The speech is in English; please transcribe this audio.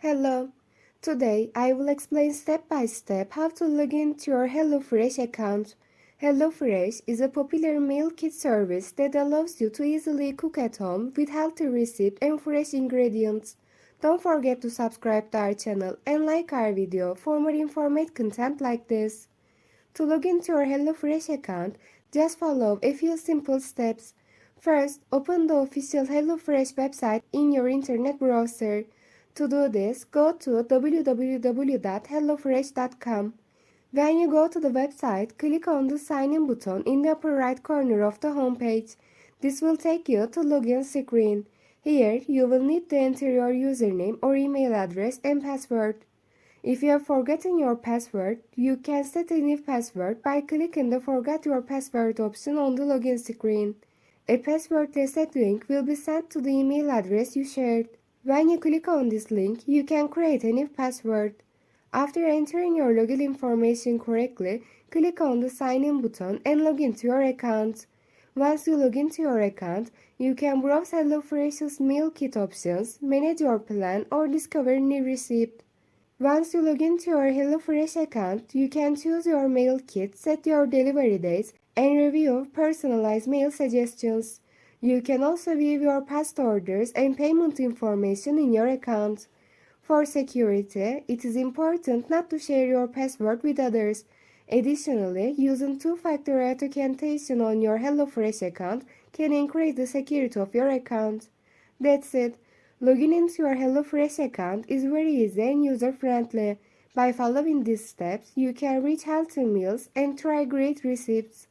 Hello. Today I will explain step by step how to log into your Hellofresh account. Hellofresh is a popular meal kit service that allows you to easily cook at home with healthy recipes and fresh ingredients. Don't forget to subscribe to our channel and like our video for more informative content like this. To log into your Hellofresh account, just follow a few simple steps. First, open the official Hellofresh website in your internet browser. To do this, go to www.hellofresh.com. When you go to the website, click on the Sign In button in the upper right corner of the home page. This will take you to login screen. Here, you will need to enter your username or email address and password. If you have forgotten your password, you can set a new password by clicking the Forgot Your Password option on the login screen. A password reset link will be sent to the email address you shared. When you click on this link, you can create a new password. After entering your login information correctly, click on the Sign In button and log into your account. Once you log into your account, you can browse HelloFresh's meal kit options, manage your plan, or discover new receipt. Once you log into your HelloFresh account, you can choose your meal kit, set your delivery dates, and review personalized meal suggestions. You can also view your past orders and payment information in your account. For security, it is important not to share your password with others. Additionally, using two-factor authentication on your HelloFresh account can increase the security of your account. That's it. Logging into your HelloFresh account is very easy and user-friendly. By following these steps, you can reach healthy meals and try great recipes.